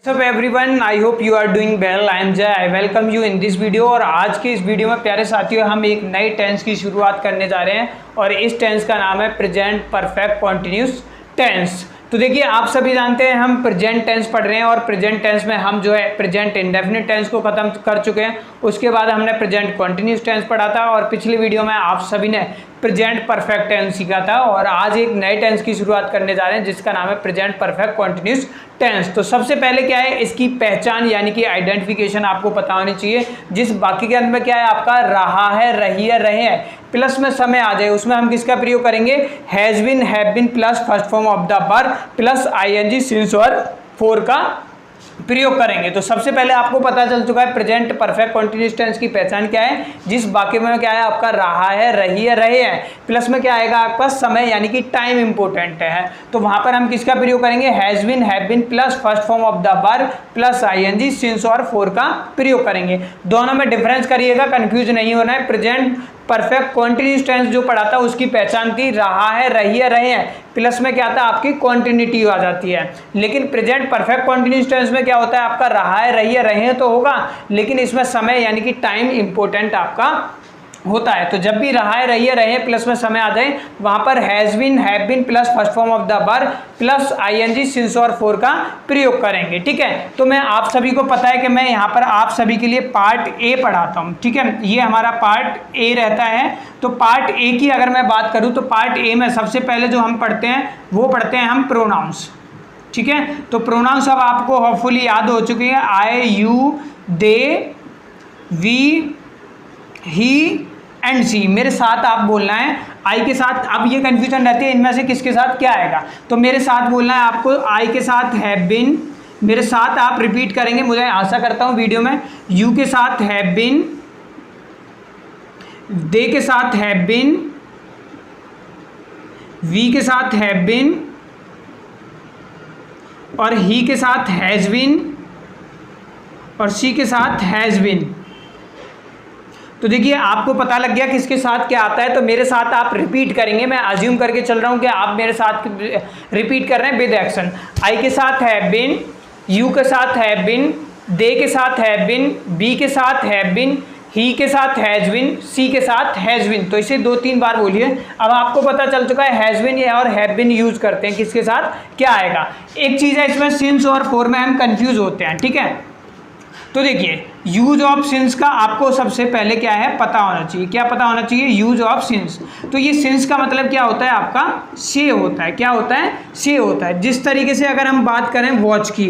सब everyone, I hope you are doing well. I am Jay, I welcome you in this video. और आज के इस वीडियो में प्यारे साथियों हम एक नई टेंस की शुरुआत करने जा रहे हैं और इस टेंस का नाम है प्रेजेंट परफेक्ट कॉन्टिन्यूस टेंस। तो देखिए, आप सभी जानते हैं हम प्रेजेंट टेंस पढ़ रहे हैं और प्रेजेंट टेंस में हम जो है प्रेजेंट इंडेफिनिट टेंस को खत्म कर चुके हैं। उसके बाद हमने प्रेजेंट कॉन्टिन्यूस टेंस पढ़ा था और पिछली वीडियो में आप सभी ने प्रेजेंट परफेक्ट टेंस सीखा था। और आज एक नए टेंस की शुरुआत करने जा रहे हैं जिसका नाम है प्रेजेंट परफेक्ट कॉन्टिन्यूस टेंस। तो सबसे पहले क्या है, इसकी पहचान यानी कि आइडेंटिफिकेशन आपको पता होनी चाहिए। जिस वाक्य के अंत में क्या है आपका रहा है, रही है, रहे हैं प्लस में समय आ जाए, उसमें हम किसका प्रयोग करेंगे? Has been, have been plus first form of the verb plus ING since और फोर का प्रयोग करेंगे। तो सबसे पहले आपको पता चल चुका है प्रेजेंट परफेक्ट कॉन्टिन्यूस टेंस की पहचान क्या है। जिस वाक्य में क्या है आपका रहा है, रही है, रहे हैं प्लस में क्या आएगा आपका समय यानी कि टाइम इंपॉर्टेंट है, तो वहां पर हम किसका प्रयोग करेंगे? Has been, have been plus first form of the verb plus ING since और फोर का प्रयोग करेंगे। दोनों में डिफरेंस करिएगा, कंफ्यूज नहीं होना है। प्रेजेंट परफेक्ट कॉन्टिन्यूस टेंस जो पढ़ा था उसकी पहचान थी रहा है, रही है, रहे हैं प्लस में क्या था आपकी कॉन्टिन्यूटी आ जाती है। लेकिन प्रेजेंट परफेक्ट कॉन्टिन्यूस टेंस में क्या होता है आपका रहा है, रही है, रहे हैं तो होगा, लेकिन इसमें समय यानी कि टाइम इंपॉर्टेंट आपका होता है। तो जब भी रहा है, रही है, रहे हैं प्लस में समय आ जाए वहां पर has been, have been plus first form of the verb plus ING since और फोर का प्रयोग करेंगे। ठीक है, तो मैं आप सभी को पता है कि मैं यहाँ पर आप सभी के लिए पार्ट ए पढ़ाता हूँ। ठीक है, ये हमारा पार्ट ए रहता है। तो पार्ट ए की अगर मैं बात करूँ तो पार्ट ए में सबसे पहले जो हम पढ़ते हैं वो पढ़ते हैं हम प्रोनाउंस। ठीक है, तो प्रोनाउंस अब आपको होपफुली याद हो चुके हैं। I, you, they, we, he and she. मेरे साथ आप बोलना है आई के साथ। अब ये कंफ्यूजन रहती है इनमें से किसके साथ क्या आएगा, तो मेरे साथ बोलना है आपको आई के साथ हैव बीन। मेरे साथ आप रिपीट करेंगे, मुझे आशा करता हूँ वीडियो में। यू के साथ हैव बीन, दे के साथ हैव बीन, वी के साथ हैव बीन और ही के साथ हैज बीन और सी के साथ हैज बीन। तो देखिए आपको पता लग गया किसके साथ क्या आता है। तो मेरे साथ आप रिपीट करेंगे, मैं अज्यूम करके चल रहा हूं कि आप मेरे साथ रिपीट कर रहे हैं विद एक्शन। आई के साथ हैव बीन, यू के साथ हैव बीन, दे के साथ हैव बीन, बी के साथ हैव बीन, ही के साथ हैज बीन, सी के साथ हैज बीन। तो इसे 2-3 बार बोलिए। अब आपको पता चल चुका है हैज बीन और हैव बीन यूज करते हैं किसके साथ क्या आएगा। एक चीज है इसमें सिंस और फोर में हम कंफ्यूज होते हैं। ठीक है, तो देखिए यूज ऑफ सिंस का आपको सबसे पहले क्या है पता होना चाहिए। क्या पता होना चाहिए? Use of since. तो ये सिंस का मतलब क्या होता है आपका? से होता है। क्या होता है? से होता है। जिस तरीके से अगर हम बात करें वॉच की,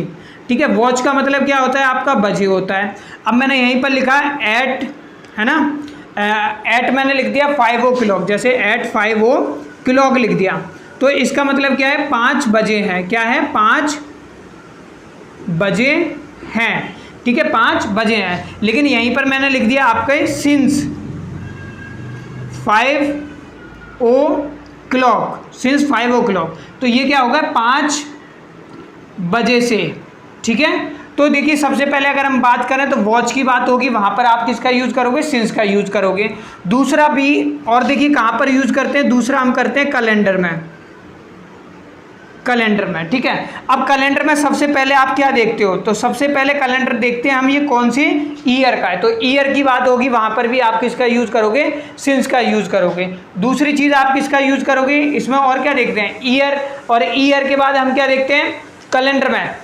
ठीक है, वॉच का मतलब क्या होता है आपका? बजे होता है। अब मैंने यहीं पर लिखा है एट, है ना, एट मैंने लिख दिया 5 o'clock, जैसे एट 5 o'clock लिख दिया, तो इसका मतलब क्या है? 5 बजे हैं। क्या है? 5 बजे हैं। ठीक है, 5 बजे हैं। लेकिन यहीं पर मैंने लिख दिया आपके सिंस 5 o'clock, सिंस 5 o'clock, तो ये क्या होगा? 5 बजे से। ठीक है, तो देखिए सबसे पहले अगर हम बात करें तो वॉच की बात होगी, वहां पर आप किसका यूज करोगे? सिंस का यूज करोगे। दूसरा भी, और देखिए कहां पर यूज करते हैं, दूसरा हम करते हैं कैलेंडर में। कैलेंडर में, ठीक है। अब कैलेंडर में सबसे पहले आप क्या देखते हो? तो सबसे पहले कैलेंडर देखते हैं हम ये कौन से ईयर का है, तो ईयर की बात होगी, वहां पर भी आप किसका यूज करोगे? सिंस का यूज करोगे। दूसरी चीज आप किसका यूज करोगे इसमें? और क्या देखते हैं? ईयर। और ईयर के बाद हम क्या देखते हैं कैलेंडर में?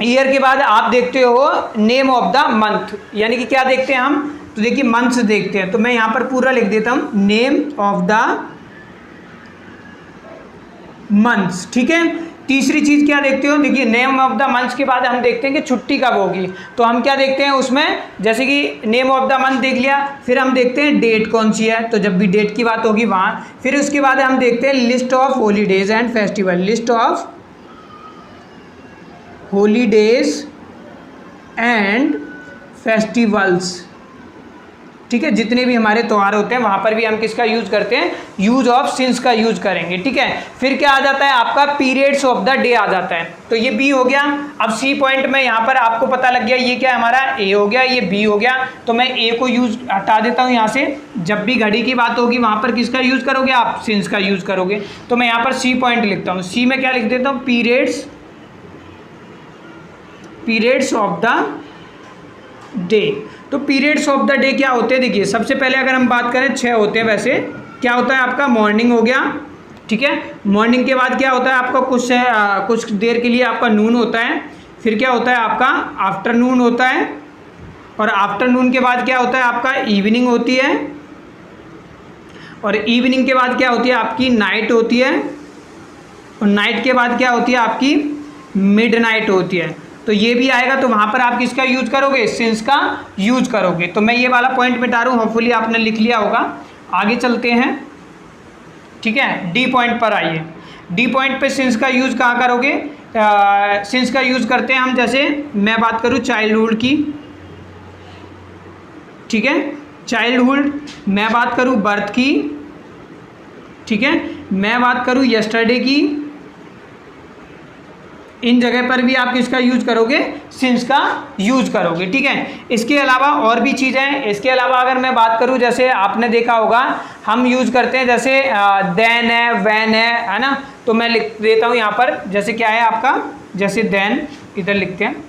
ईयर के बाद आप देखते हो नेम ऑफ द मंथ, यानी कि क्या देखते हैं हम? तो देखिए मंथ्स देखते हैं। तो मैं यहां पर पूरा लिख देता हूं नेम ऑफ द मंथ्स। ठीक है, तीसरी चीज क्या देखते हो? देखिए नेम ऑफ द मंथ्स के बाद हम देखते हैं कि छुट्टी कब होगी, तो हम क्या देखते हैं उसमें? जैसे कि नेम ऑफ द मंथ देख लिया, फिर हम देखते हैं डेट कौन सी है, तो जब भी डेट की बात होगी वहां। फिर उसके बाद हम देखते हैं list of holidays and festival, list of holidays and festivals. ठीक है, जितने भी हमारे त्यौहार होते हैं वहां पर भी हम किसका यूज करते हैं? यूज ऑफ सिंस का यूज करेंगे। ठीक है, फिर क्या आ जाता है आपका? पीरियड्स ऑफ द डे आ जाता है, तो ये बी हो गया। अब सी पॉइंट में यहाँ पर आपको पता लग गया ये क्या हमारा? ए हो गया, ये बी हो गया, तो मैं ए को यूज हटा देता हूँ यहाँ से। जब भी घड़ी की बात होगी वहां पर किसका यूज करोगे आप? सिंस का यूज करोगे। तो मैं यहाँ पर सी पॉइंट लिखता हूँ। सी में क्या लिख देता हूँ? Periods periods of the day. तो पीरियड्स ऑफ द डे क्या होते हैं, देखिए सबसे पहले अगर हम बात करें 6 होते हैं। वैसे क्या होता है आपका, मॉर्निंग हो गया, ठीक है। मॉर्निंग के बाद क्या होता है आपका, कुछ देर के लिए आपका नून होता है, फिर क्या होता है आपका आफ्टरनून होता है, और आफ्टरनून के बाद क्या होता है आपका इवनिंग होती है, और इवनिंग के बाद क्या होती है आपकी नाइट होती है, और नाइट के बाद क्या होती है आपकी मिडनाइट होती है। तो ये भी आएगा, तो वहाँ पर आप किसका यूज करोगे, सिंस का यूज करोगे। तो मैं ये वाला पॉइंट मिटा रहा हूँ, होपफुली आपने लिख लिया होगा। आगे चलते हैं, ठीक है। डी पॉइंट पर आइए। डी पॉइंट पे सिंस का यूज कहाँ करोगे, सिंस का यूज करते हैं हम, जैसे मैं बात करूँ चाइल्डहुड की, ठीक है, चाइल्डहुड, मैं बात करूँ बर्थ की, ठीक है, मैं बात करूँ यस्टरडे की, इन जगह पर भी आप किसका यूज करोगे, सिंस का यूज करोगे, ठीक है। इसके अलावा और भी चीज़ें हैं। इसके अलावा अगर मैं बात करूं, जैसे आपने देखा होगा हम यूज करते हैं, जैसे देन है, वैन है ना। तो मैं लिख देता हूं यहाँ पर, जैसे क्या है आपका, जैसे देन इधर लिखते हैं,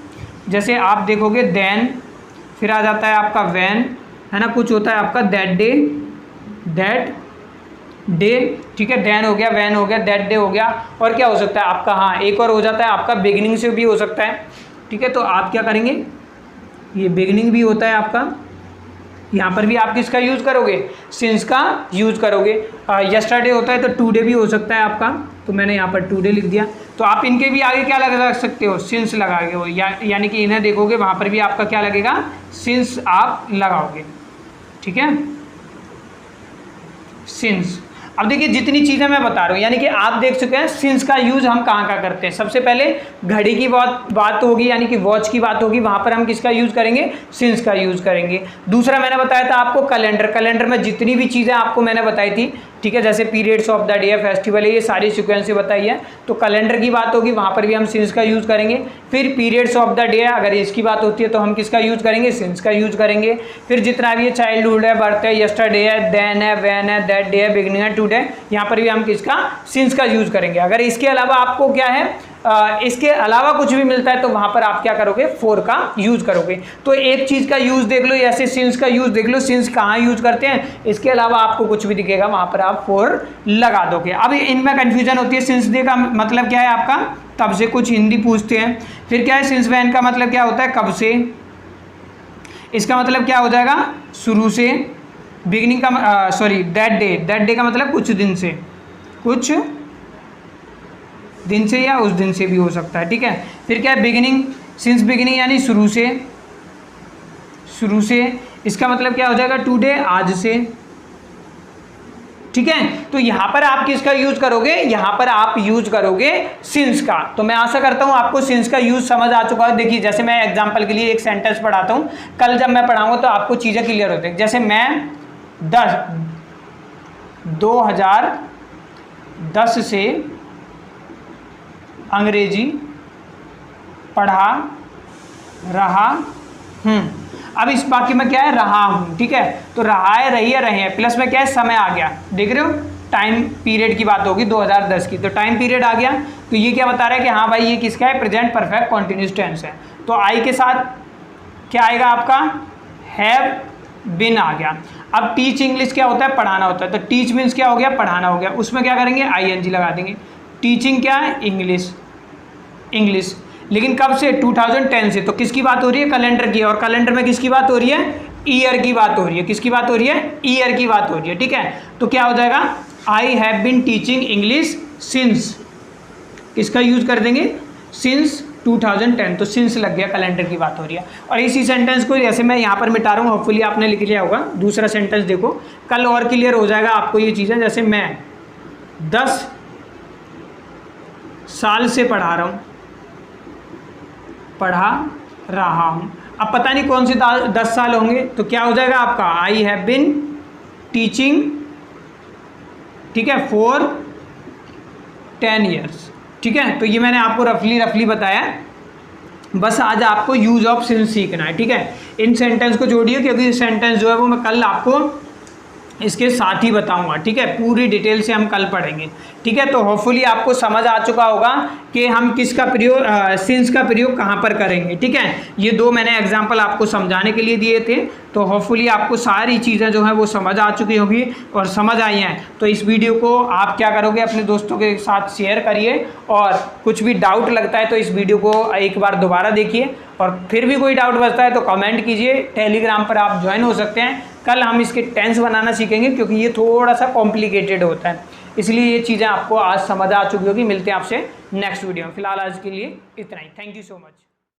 जैसे आप देखोगे देन, फिर आ जाता है आपका वैन, है ना, कुछ होता है आपका दैट डे, दैट डे, ठीक है, देन हो गया, वैन हो गया, दैट डे हो गया, और क्या हो सकता है आपका, हाँ एक और हो जाता है आपका बिगिनिंग से भी हो सकता है, ठीक है। तो आप क्या करेंगे, ये बिगिनिंग भी होता है आपका, यहाँ पर भी आप किसका यूज़ करोगे, सिंस का यूज़ करोगे। यस्टरडे होता है तो टुडे भी हो सकता है आपका, तो मैंने यहाँ पर टुडे लिख दिया। तो आप इनके भी आगे क्या लगा सकते हो, सिंस लगाओगे हो, यानी कि इन्हें देखोगे वहाँ पर भी आपका क्या लगेगा, सिंस आप लगाओगे, ठीक है, सिंस। अब देखिए जितनी चीज़ें मैं बता रहा हूँ, यानी कि आप देख चुके हैं सिंस का यूज़ हम कहाँ कहाँ करते हैं। सबसे पहले घड़ी की बात होगी, यानी कि वॉच की बात होगी, वहाँ पर हम किसका यूज़ करेंगे, सिंस का यूज़ करेंगे। दूसरा मैंने बताया था आपको कैलेंडर, कैलेंडर में जितनी भी चीज़ें आपको मैंने बताई थी, ठीक है, जैसे पीरियड्स ऑफ द डे है, फेस्टिवल है, ये सारी सीक्वेंस बताई है। तो कैलेंडर की बात होगी, वहाँ पर भी हम सिंस का यूज़ करेंगे। फिर पीरियड्स ऑफ द डे है, अगर इसकी बात होती है तो हम किसका यूज़ करेंगे, सिंस का यूज़ करेंगे। फिर जितना भी चाइल्डहुड है, बर्थ है, यस्टरडे है, देन है, वैन है, दैट डे है, बिगिनिंग है, टुडे, यहाँ पर भी हम किसका, सिंस का यूज़ करेंगे। अगर इसके अलावा आपको क्या है, इसके अलावा कुछ भी मिलता है तो वहाँ पर आप क्या करोगे, फोर का यूज़ करोगे। तो एक चीज़ का यूज़ देख लो, ऐसे सिंस का यूज़ देख लो, सिंस कहाँ यूज़ करते हैं, इसके अलावा आपको कुछ भी दिखेगा वहाँ पर आप फोर लगा दोगे। अब इनमें कन्फ्यूजन होती है, सिंस डे का मतलब क्या है आपका, तब से, कुछ हिंदी पूछते हैं। फिर क्या है सिंस वैन का मतलब क्या होता है, कब से, इसका मतलब क्या हो जाएगा, शुरू से। बिगिनिंग का sorry that day, that day का मतलब कुछ दिन से, कुछ दिन से या उस दिन से भी हो सकता है, ठीक है। फिर क्या है बिगिनिंग, सिंस बिगिनिंग यानी शुरू से, शुरू से, इसका मतलब क्या हो जाएगा, टुडे, आज से, ठीक है। तो यहाँ पर आप किसका यूज करोगे, यहाँ पर आप यूज करोगे सिंस का। तो मैं आशा करता हूँ आपको सिंस का यूज समझ आ चुका है। देखिए जैसे मैं एग्जांपल के लिए एक सेंटेंस पढ़ाता हूँ, कल जब मैं पढ़ाऊंगा तो आपको चीज़ें क्लियर होती है। जैसे मैं 2010 से अंग्रेजी पढ़ा रहा हूँ। अब इस बाकी में क्या है, रहा हूँ, ठीक है। तो रहा है, रही है, रहे हैं, प्लस में क्या है, समय आ गया, देख रहे हो, टाइम पीरियड की बात होगी 2010 की, तो टाइम पीरियड आ गया। तो ये क्या बता रहा है कि हाँ भाई ये किसका है, प्रेजेंट परफेक्ट कॉन्टिन्यूस टेंस है। तो आई के साथ क्या आएगा आपका, हैव बिन आ गया। अब टीच इंग्लिश क्या होता है, पढ़ाना होता है, तो टीच मीन्स क्या हो गया, पढ़ाना हो गया, उसमें क्या करेंगे, ING लगा देंगे। टीचिंग क्या है, इंग्लिश, इंग्लिश, लेकिन कब से, 2010 से। तो किसकी बात हो रही है, कैलेंडर की, और कैलेंडर में किसकी बात हो रही है, ईयर की बात हो रही है। किसकी बात हो रही है, ईयर की बात हो रही है, ठीक है। तो क्या हो जाएगा, I have been teaching English since, किसका यूज कर देंगे, सिंस 2010, तो सिंस लग गया, कैलेंडर की बात हो रही है। और इसी सेंटेंस को जैसे मैं यहाँ पर मिटा रहा हूँ, होपफुली आपने लिख लिया होगा। दूसरा सेंटेंस देखो, कल और क्लियर हो जाएगा आपको ये चीज़ें। जैसे मैं 10 साल से पढ़ा रहा हूँ, पढ़ा रहा हूँ। अब पता नहीं कौन से 10 साल होंगे, तो क्या हो जाएगा आपका, आई हैव बिन टीचिंग, ठीक है, फॉर 10 ईयर्स, ठीक है। तो ये मैंने आपको रफली बताया, बस आज आपको यूज ऑफ सिंस सीखना है, ठीक है। इन सेंटेंस को जोड़िए, क्योंकि सेंटेंस जो है वो मैं कल आपको इसके साथ ही बताऊंगा, ठीक है। पूरी डिटेल से हम कल पढ़ेंगे, ठीक है। तो होपफुली आपको समझ आ चुका होगा कि हम किसका प्रयोग सिंस का प्रयोग कहाँ पर करेंगे। ठीक है, ये दो मैंने एग्जाम्पल आपको समझाने के लिए दिए थे, तो होपफुली आपको सारी चीज़ें जो हैं वो समझ आ चुकी होगी और समझ आई हैं। तो इस वीडियो को आप क्या करोगे, अपने दोस्तों के साथ शेयर करिए, और कुछ भी डाउट लगता है तो इस वीडियो को एक बार दोबारा देखिए, और फिर भी कोई डाउट बचता है तो कमेंट कीजिए। टेलीग्राम पर आप ज्वाइन हो सकते हैं। कल हम इसके टेंस बनाना सीखेंगे क्योंकि ये थोड़ा सा कॉम्प्लिकेटेड होता है, इसलिए ये चीज़ें आपको आज समझ आ चुकी होगी। मिलते हैं आपसे नेक्स्ट वीडियो में। फिलहाल आज के लिए इतना ही। Thank you so much.